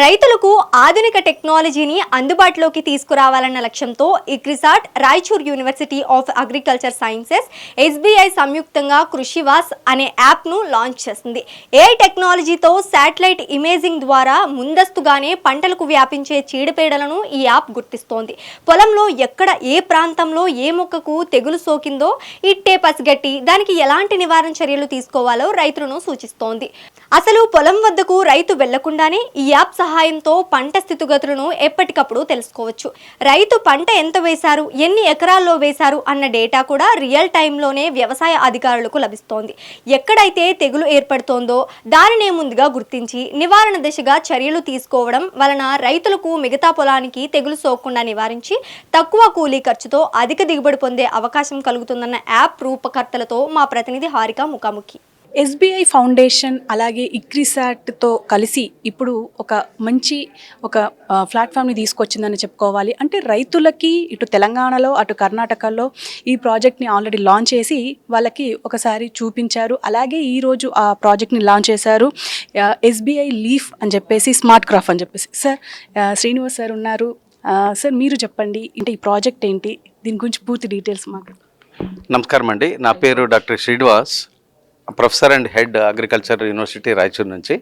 రైతులకు ఆధునిక టెక్నాలజీని అందుబాటులోకి తీసుకురావాలన్న లక్ష్యంతో ICRISAT, Raichur university of agriculture sciences, SBI సంయుక్తంగా కృషివాస్ అనే యాప్ను లాంచ్ చేసింది. ఏఐ టెక్నాలజీతో శాటిలైట్ ఇమేజింగ్ ద్వారా ముందస్తుగానే పంటలకు వ్యాపించే చీడపీడలను ఈ యాప్ గుర్తిస్తోంది. పొలంలో ఎక్కడ ఏ ప్రాంతంలో ఏ మొక్కకు తెగులు సోకిందో ఇట్టే పసిగట్టి దానికి ఎలాంటి నివారణ చర్యలు తీసుకోవాలో రైతులను సూచిస్తోంది. అసలు పొలం వద్దకు రైతు వెళ్లకుండానే ఈ యాప్ సహాయంతో పంట స్థితిగతులను ఎప్పటికప్పుడు తెలుసుకోవచ్చు. రైతు పంట ఎంత వేశారు, ఎన్ని ఎకరాల్లో వేశారు అన్న డేటా కూడా రియల్ టైంలోనే వ్యవసాయ అధికారులకు లభిస్తోంది. ఎక్కడైతే తెగులు ఏర్పడుతోందో దానినే ముందుగా గుర్తించి నివారణ దిశగా చర్యలు తీసుకోవడం వలన రైతులకు మిగతా పొలానికి తెగులు సోకకుండా నివారించి తక్కువ కూలీ ఖర్చుతో అధిక దిగుబడి పొందే అవకాశం కలుగుతుందన్న యాప్ రూపకర్తలతో మా ప్రతినిధి హారిక ముఖాముఖి. ఎస్బీఐ ఫౌండేషన్ అలాగే ఇక్రిసాట్తో కలిసి ఇప్పుడు మంచి ప్లాట్ఫామ్ని తీసుకొచ్చిందని చెప్పుకోవాలి. అంటే రైతులకి ఇటు తెలంగాణలో అటు కర్ణాటకలో ఈ ప్రాజెక్ట్ని ఆల్రెడీ లాంచ్ చేసి వాళ్ళకి ఒకసారి చూపించారు. అలాగే ఈరోజు ఆ ప్రాజెక్ట్ని లాంచ్ చేశారు. ఎస్బీఐ లీఫ్ అని చెప్పేసి, స్మార్ట్ క్రాఫ్ట్ అని చెప్పేసి. సార్, శ్రీనివాస్ సార్ ఉన్నారు. సార్, మీరు చెప్పండి, అంటే ఈ ప్రాజెక్ట్ ఏంటి, దీని గురించి పూర్తి డీటెయిల్స్ మాకు. నమస్కారం అండి, నా పేరు doctor Srinivas, professor and head agriculture university Raichur నుంచి.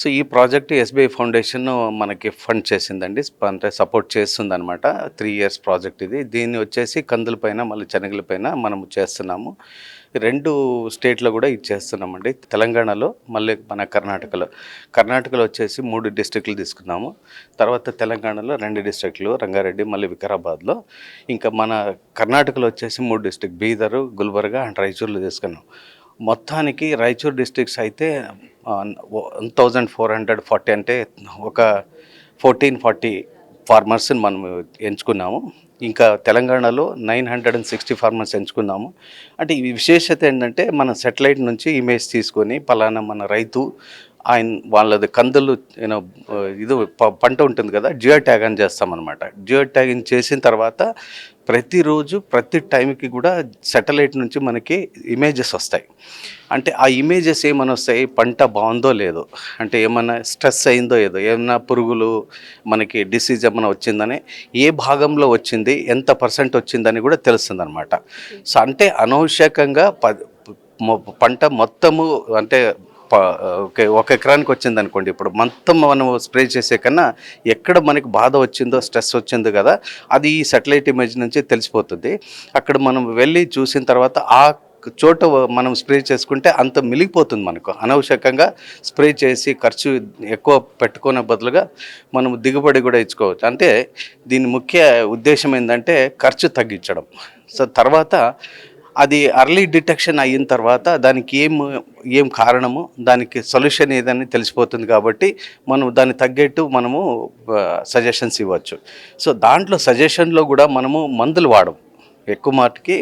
సో ఈ ప్రాజెక్ట్ ఎస్బీఐ ఫౌండేషన్ మనకి ఫండ్ చేసిందండి, అంటే సపోర్ట్ చేస్తుంది అనమాట. 3 years ప్రాజెక్ట్ ఇది. దీన్ని వచ్చేసి కందులపైన మళ్ళీ శనగలపైన మనము చేస్తున్నాము. 2 స్టేట్లో కూడా ఇది చేస్తున్నామండి. తెలంగాణలో, మళ్ళీ మన కర్ణాటకలో వచ్చేసి 3 డిస్ట్రిక్ట్లు తీసుకున్నాము. తర్వాత తెలంగాణలో 2 డిస్ట్రిక్ట్లు, రంగారెడ్డి, మళ్ళీ వికారాబాద్లో. ఇంకా మన కర్ణాటకలో వచ్చేసి 3 డిస్ట్రిక్ట్, బీదరు, గుల్బర్గా అండ్ రాయచూర్లో తీసుకున్నాం. మొత్తానికి రాయచూర్ డిస్ట్రిక్ట్స్ అయితే 1440, అంటే ఒక 1440 ఫార్మర్స్ని మనం ఎంచుకున్నాము. ఇంకా తెలంగాణలో 960 ఫార్మర్స్ ఎంచుకున్నాము. అంటే ఈ విశేషత ఏంటంటే, మన సెటిలైట్ నుంచి ఇమేజ్ తీసుకొని పలానా మన రైతు వాళ్ళది కందులు ఇది పంట ఉంటుంది కదా, జియో ట్యాగ్ అని చేస్తామన్నమాట. జియో ట్యాగింగ్ చేసిన తర్వాత ప్రతిరోజు ప్రతి టైంకి కూడా సెటిలైట్ నుంచి మనకి ఇమేజెస్ వస్తాయి. అంటే ఆ ఇమేజెస్ ఏమైనా వస్తాయి, పంట బాగుందో లేదో, అంటే ఏమైనా స్ట్రెస్ అయిందో ఏదో, ఏమైనా పురుగులు మనకి డిసీజ్ ఏమైనా వచ్చిందని, ఏ భాగంలో వచ్చింది, ఎంత % వచ్చిందని కూడా తెలుస్తుంది అనమాట. సో అంటే అనవశ్యకంగా పంట మొత్తము, అంటే ఓకే 1 ఎకరానికి వచ్చింది అనుకోండి, ఇప్పుడు మొత్తం మనం స్ప్రే చేసే కన్నా ఎక్కడ మనకి బాధ వచ్చిందో, స్ట్రెస్ వచ్చిందో కదా, అది ఈ సాటిలైట్ ఇమేజ్ నుంచి తెలిసిపోతుంది. అక్కడ మనం వెళ్ళి చూసిన తర్వాత ఆ చోట మనం స్ప్రే చేసుకుంటే అంత మిలిగిపోతుంది. మనకు అనవశ్యకంగా స్ప్రే చేసి ఖర్చు ఎక్కువ పెట్టుకునే బదులుగా మనం దిగుబడి కూడా ఇచ్చుకోవచ్చు. అంటే దీని ముఖ్య ఉద్దేశం ఏంటంటే ఖర్చు తగ్గించడం. సో తర్వాత అది అర్లీ డిటెక్షన్ అయిన తర్వాత దానికి ఏం కారణము, దానికి సొల్యూషన్ ఏదని తెలిసిపోతుంది. కాబట్టి మనం దాన్ని తగ్గట్టు మనము సజెషన్స్ ఇవ్వచ్చు. సో దాంట్లో సజెషన్లో కూడా మనము మందులు వాడం, ఎక్కువ మాటికి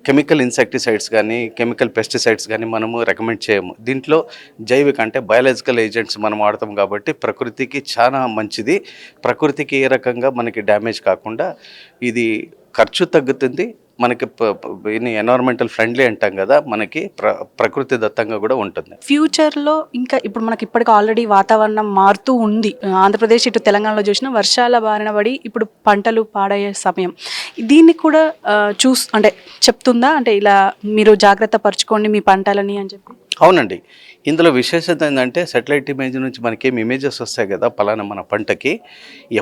కెమికల్ ఇన్సెక్టిసైడ్స్ కానీ కెమికల్ పెస్టిసైడ్స్ కానీ మనము రికమెండ్ చేయము. దీంట్లో జైవిక, అంటే బయాలజికల్ ఏజెంట్స్ మనం వాడతాం కాబట్టి ప్రకృతికి చాలా మంచిది. ప్రకృతికి ఏ రకంగా మనకి డ్యామేజ్ కాకుండా ఇది ఖర్చు తగ్గుతుంది, మనకి ఎన్విరాన్మెంటల్ ఫ్రెండ్లీ అంటాం కదా, మనకి ప్రకృతి దత్తంగా కూడా ఉంటుంది. ఫ్యూచర్లో ఇంకా ఇప్పుడు మనకి ఇప్పటికి ఆల్రెడీ వాతావరణం మారుతూ ఉంది. ఆంధ్రప్రదేశ్ ఇటు తెలంగాణలో చూసిన వర్షాల బారిన పడి ఇప్పుడు పంటలు పాడయ్యే సమయం. దీన్ని కూడా అంటే చెప్తుందా, అంటే ఇలా మీరు జాగ్రత్త పరచుకోండి మీ పంటలని అని చెప్పి? అవునండి, ఇందులో విశేషత ఏంటంటే, సాటిలైట్ ఇమేజ్ నుంచి మనకేం ఇమేజెస్ వస్తాయి కదా, పలానా మన పంటకి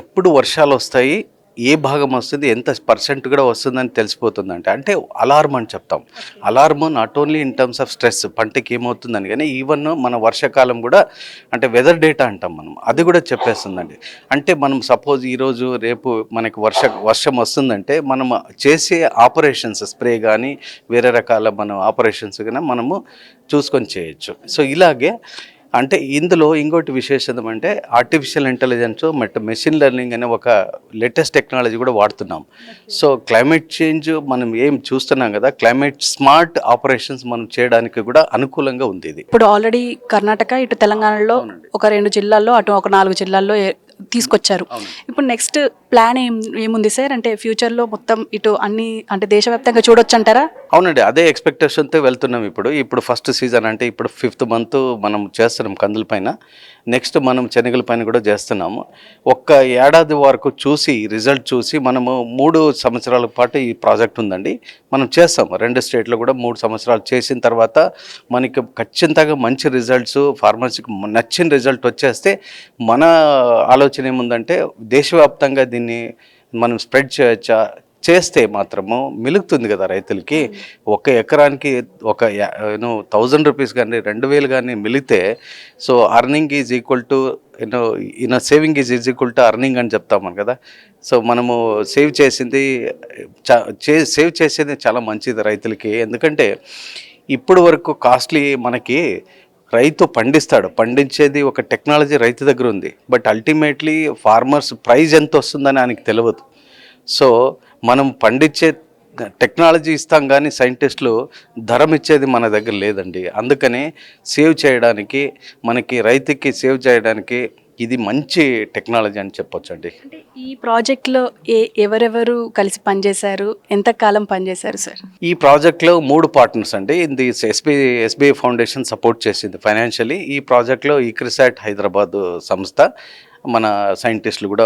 ఎప్పుడు వర్షాలు వస్తాయి, ఏ భాగం వస్తుంది, ఎంత % కూడా వస్తుందని తెలిసిపోతుందంటే, అంటే అలార్మ్ అని చెప్తాం. Alarm not only in terms of stress, పంటకి ఏమవుతుందని, కానీ ఈవెన్ మన వర్షాకాలం కూడా, అంటే వెదర్ డేటా అంటాం మనం, అది కూడా చెప్పేస్తుందండి. అంటే మనం సపోజ్ ఈరోజు రేపు మనకి వర్షం వస్తుందంటే మనం చేసే ఆపరేషన్స్, స్ప్రే కానీ వేరే రకాల మనం ఆపరేషన్స్ కానీ మనము చూసుకొని చేయొచ్చు. సో ఇలాగే అంటే ఇందులో ఇంకోటి విశేషం అంటే, ఆర్టిఫిషియల్ ఇంటెలిజెన్స్ మెషిన్ లెర్నింగ్ అనే ఒక లేటెస్ట్ టెక్నాలజీ కూడా వాడుతున్నాం. సో క్లైమేట్ చేంజ్ మనం ఏం చూస్తున్నాం కదా, క్లైమేట్ స్మార్ట్ ఆపరేషన్స్ మనం చేయడానికి కూడా అనుకూలంగా ఉంది ఇది. ఇప్పుడు ఆల్రెడీ కర్ణాటక, ఇటు తెలంగాణలో ఒక 2 జిల్లాల్లో, అటు ఒక 4 జిల్లాల్లో తీసుకొచ్చారు. ఇప్పుడు నెక్స్ట్ ప్లాన్ ఏముంది సార్? అంటే ఫ్యూచర్లో మొత్తం ఇటు అన్ని అంటే దేశవ్యాప్తంగా చూడొచ్చు అంటారా? అవునండి, అదే ఎక్స్పెక్టేషన్తో వెళ్తున్నాం. ఇప్పుడు ఫస్ట్ సీజన్ అంటే ఇప్పుడు 5th month మనం చేస్తున్నాం కందుల పైన, నెక్స్ట్ మనం శనగల పైన కూడా చేస్తున్నాము. ఒక్క ఏడాది వరకు చూసి రిజల్ట్ చూసి మనము 3 సంవత్సరాల పాటు ఈ ప్రాజెక్ట్ ఉందండి, మనం చేస్తాము. 2 స్టేట్లో కూడా 3 సంవత్సరాలు చేసిన తర్వాత మనకి ఖచ్చితంగా మంచి రిజల్ట్స్, ఫార్మర్స్కి నచ్చిన రిజల్ట్ వచ్చేస్తే మన ఆలోచన ఏముందంటే దేశవ్యాప్తంగా దీన్ని మనం స్ప్రెడ్ చేయొచ్చా, చేస్తే మాత్రము మిలుగుతుంది కదా రైతులకి. ఒక ఎకరానికి ఒక 1000 రూపీస్ కానీ 2000 కానీ మిలిగితే, so earning is equal to saving is equal to earning అని చెప్తామని కదా. సో మనము సేవ్ చేసేది చాలా మంచిది రైతులకి. ఎందుకంటే ఇప్పుడు వరకు కాస్ట్లీ మనకి రైతు పండించేది ఒక టెక్నాలజీ రైతు దగ్గర ఉంది, బట్ అల్టిమేట్లీ ఫార్మర్స్ ప్రైజ్ ఎంత వస్తుందని ఆయనకి తెలియదు. సో మనం పండించే టెక్నాలజీ ఇస్తాం కానీ సైంటిస్టులు ధరం ఇచ్చేది మన దగ్గర లేదండి. అందుకని సేవ్ చేయడానికి, మనకి రైతుకి సేవ్ చేయడానికి ఇది మంచి టెక్నాలజీ అని చెప్పొచ్చండి. అంటే ఈ ప్రాజెక్ట్లో ఎవరెవరు కలిసి పనిచేశారు, ఎంతకాలం పనిచేశారు సార్? ఈ ప్రాజెక్ట్లో 3 పార్ట్నర్స్ అండి. ఇది ఎస్బీఐ ఫౌండేషన్ సపోర్ట్ చేసింది ఫైనాన్షియలీ. ఈ ప్రాజెక్ట్లో ఇక్రిసాట్ హైదరాబాద్ సంస్థ, మన సైంటిస్టులు కూడా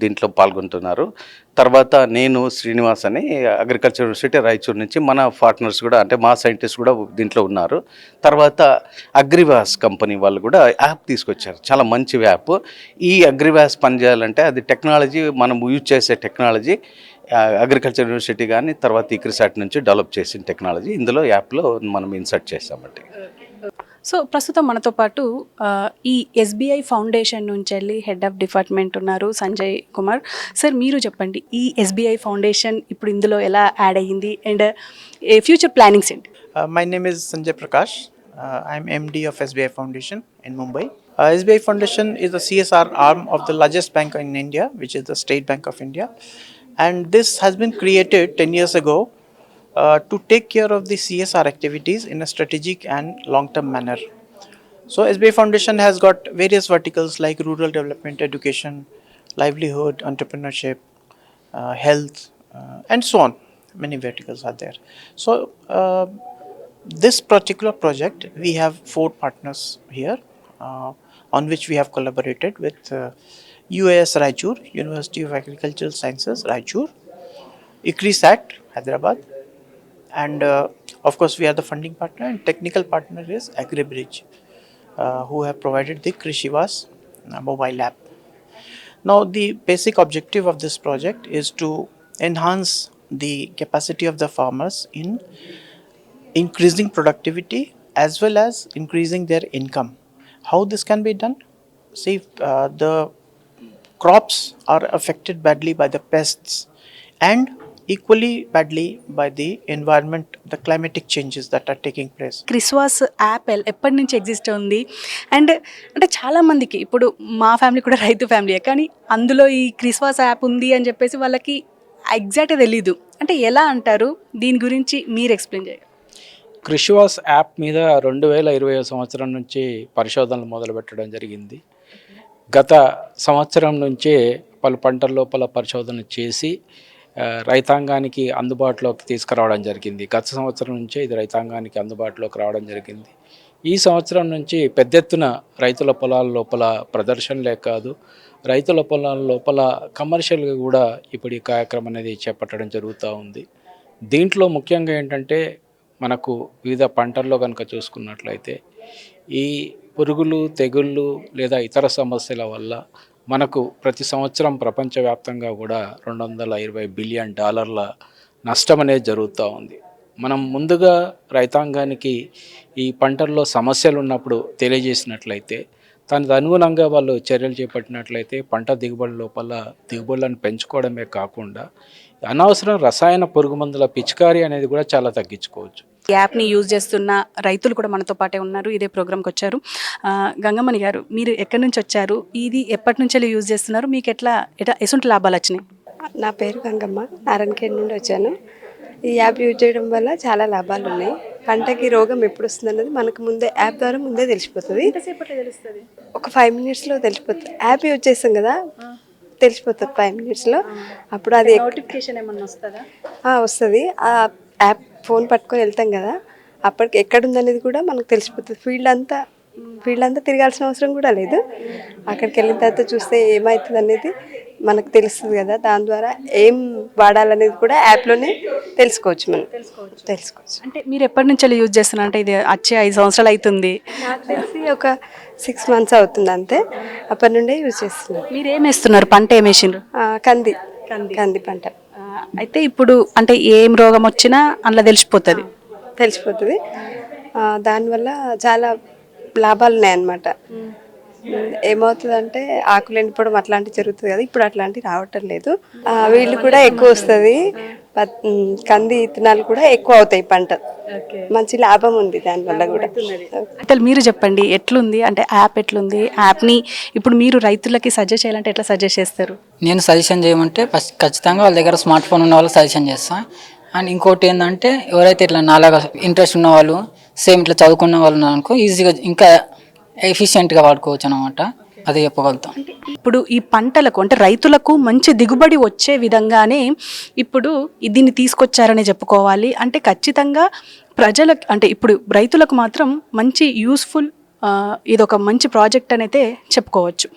దీంట్లో పాల్గొంటున్నారు. తర్వాత నేను శ్రీనివాస్ అని అగ్రికల్చర్ యూనివర్సిటీ రాయచూర్ నుంచి మన పార్ట్నర్స్ కూడా, అంటే మా సైంటిస్ట్ కూడా దీంట్లో ఉన్నారు. తర్వాత అగ్రివాస్ కంపెనీ వాళ్ళు కూడా యాప్ తీసుకొచ్చారు, చాలా మంచి యాప్. ఈ అగ్రివాస్ పనిచేయాలంటే అది టెక్నాలజీ, మనం యూజ్ చేసే టెక్నాలజీ అగ్రికల్చర్ యూనివర్సిటీ కానీ తర్వాత ఇక్రిసాట్ నుంచి డెవలప్ చేసిన టెక్నాలజీ ఇందులో యాప్లో మనం ఇన్సర్ట్ చేసామండి. సో ప్రస్తుతం మనతో పాటు ఈ ఎస్బీఐ ఫౌండేషన్ నుంచి వెళ్ళి హెడ్ ఆఫ్ డిపార్ట్మెంట్ ఉన్నారు సంజయ్ కుమార్ సార్. మీరు చెప్పండి, ఈ ఎస్బీఐ ఫౌండేషన్ ఇప్పుడు ఇందులో ఎలా యాడ్ అయ్యింది అండ్ ఫ్యూచర్ ప్లానింగ్స్ ఏంటి? My name is Sanjay Prakash. I'm MD of SBI Foundation in Mumbai. SBI Foundation is the CSR arm of the largest bank in India, which is the State Bank of India. And this has been created 10 years ago to take care of the CSR activities in a strategic and long-term manner. So SBI Foundation has got various verticals like rural development, education, livelihood, entrepreneurship, health, and so on. Many verticals are there. So this particular project, we have 4 partners here on which we have collaborated with UAS Raichur, University of Agricultural Sciences, Raichur, ICRISAT, Hyderabad, and of course we are the funding partner, and technical partner is AgriBridge, who have provided the Krishivas mobile app. Now the basic objective of this project is to enhance the capacity of the farmers in increasing productivity as well as increasing their income. How this can be done? See, the crops are affected badly by the pests and equally badly by the environment, the climatic changes that are taking place. క్రిస్వాస్ app ఎప్పటి నుంచి exist ఉంది and అంటే చాలామందికి ఇప్పుడు మా family కూడా రైతు ఫ్యామిలీయే, కానీ అందులో ఈ క్రిస్వాస్ యాప్ ఉంది అని చెప్పేసి వాళ్ళకి ఎగ్జాక్ట్గా తెలీదు. అంటే ఎలా అంటారు, దీని గురించి మీరు ఎక్స్ప్లెయిన్ చేయాలి. కృషివాస్ యాప్ మీద 2020 సంవత్సరం నుంచి పరిశోధనలు మొదలుపెట్టడం జరిగింది. గత సంవత్సరం నుంచే పలు పంటల లోపల పరిశోధన చేసి రైతాంగానికి అందుబాటులోకి తీసుకురావడం జరిగింది. గత సంవత్సరం నుంచే ఇది రైతాంగానికి అందుబాటులోకి రావడం జరిగింది. ఈ సంవత్సరం నుంచి పెద్ద ఎత్తున రైతుల పొలాల లోపల ప్రదర్శనలే కాదు, రైతుల పొలాల లోపల కమర్షియల్గా కూడా ఇప్పుడు ఈ కార్యక్రమం అనేది చేపట్టడం జరుగుతూ ఉంది. దీంట్లో ముఖ్యంగా ఏంటంటే మనకు వివిధ పంటల్లో కనుక చూసుకున్నట్లయితే ఈ పురుగులు, తెగుళ్ళు లేదా ఇతర సమస్యల వల్ల మనకు ప్రతి సంవత్సరం ప్రపంచవ్యాప్తంగా కూడా $220 బిలియన్ నష్టం అనేది జరుగుతూ ఉంది. మనం ముందుగా రైతాంగానికి ఈ పంటల్లో సమస్యలు ఉన్నప్పుడు తెలియజేసినట్లయితే దానికి అనుగుణంగా వాళ్ళు చర్యలు చేపట్టినట్లయితే పంట దిగుబడి లోపల దిగుబడులను పెంచుకోవడమే కాకుండా అనవసరం రసాయన పురుగు మందుల పిచికారీ అనేది కూడా చాలా తగ్గించుకోవచ్చు. యాప్ని యూజ్ చేస్తున్న రైతులు కూడా మనతో పాటే ఉన్నారు, ఇదే ప్రోగ్రామ్కి వచ్చారు. గంగమ్మని గారు, మీరు ఎక్కడి నుంచి వచ్చారు, ఇది ఎప్పటి నుంచి యూజ్ చేస్తున్నారు, మీకు ఎటువంటి లాభాలు వచ్చినాయి? నా పేరు గంగమ్మ, నారాయణఖేడ్ నుండి వచ్చాను. ఈ యాప్ యూజ్ చేయడం వల్ల చాలా లాభాలు ఉన్నాయి. పంటకి రోగం ఎప్పుడు వస్తుంది అన్నది మనకు ముందే యాప్ ద్వారా ముందే తెలిసిపోతుంది. ఒక 5 మినిట్స్లో తెలిసిపోతుంది. యాప్ యూజ్ చేస్తాం కదా, తెలిసిపోతుంది 5 మినిట్స్లో. అప్పుడు అది నోటిఫికేషన్ ఏమన్నా వస్తుందా? వస్తుంది. ఆ యాప్ ఫోన్ పట్టుకొని వెళ్తాం కదా, అప్పటికి ఎక్కడుందనేది కూడా మనకు తెలిసిపోతుంది. ఫీల్డ్ అంతా తిరగాల్సిన అవసరం కూడా లేదు. అక్కడికి వెళ్ళిన తర్వాత చూస్తే ఏమవుతుంది అనేది మనకు తెలుస్తుంది కదా. దాని ద్వారా ఏం వాడాలనేది కూడా యాప్లోనే తెలుసుకోవచ్చు. మనం తెలుసుకోవచ్చు. అంటే మీరు ఎప్పటి నుంచి యూజ్ చేస్తున్నారు? అంటే ఇది వచ్చే 5 సంవత్సరాలు అవుతుంది. నాకు తెలిసి ఒక 6 మంత్స్ అవుతుంది అంతే. అప్పటి నుండే యూజ్ చేస్తున్నాను. మీరు ఏం వేస్తున్నారు? పంట ఏం వేసిండ్రు? కంది పంట. అయితే ఇప్పుడు అంటే ఏం రోగం వచ్చినా అందులో తెలిసిపోతుంది. దానివల్ల చాలా లాభాలు ఉన్నాయన్నమాట. ఏమవుతుందంటే ఆకులు ఎండిపోవడం అట్లాంటివి జరుగుతుంది కదా, ఇప్పుడు అట్లాంటివి రావటం లేదు. వీళ్ళు కూడా ఎక్కువ వస్తుంది. కంది ఇత్తనాలు కూడా ఎక్కువ అవుతాయి. పంట మంచి లాభం ఉంది దానివల్ల కూడా. అయితే మీరు చెప్పండి, ఎట్లుంది అంటే యాప్ ఎట్లుంది? యాప్ని ఇప్పుడు మీరు రైతులకి సజెస్ట్ చేయాలంటే ఎట్లా సజెస్ట్ చేస్తారు? నేను సజెషన్ చేయమంటే ఫస్ట్ ఖచ్చితంగా వాళ్ళ దగ్గర స్మార్ట్ ఫోన్ ఉన్న వాళ్ళకి సజెషన్ చేస్తాను. అండ్ ఇంకోటి ఏంటంటే ఎవరైతే ఇట్లా నాలాగా ఇంట్రెస్ట్ ఉన్న వాళ్ళు, సేమ్ ఇట్లా చదువుకున్న వాళ్ళు ఉన్నారనుకో, ఈజీగా ఇంకా ఎఫిషియెంట్గా వాడుకోవచ్చు అనమాట. అదే చెప్పగలుగుతాం. ఇప్పుడు ఈ పంటలకు అంటే రైతులకు మంచి దిగుబడి వచ్చే విధంగానే ఇప్పుడు దీన్ని తీసుకొచ్చారని చెప్పుకోవాలి. అంటే ఖచ్చితంగా ప్రజలకు అంటే ఇప్పుడు రైతులకు మాత్రం మంచి యూస్ఫుల్, ఇది ఒక మంచి ప్రాజెక్ట్ అని అయితే చెప్పుకోవచ్చు.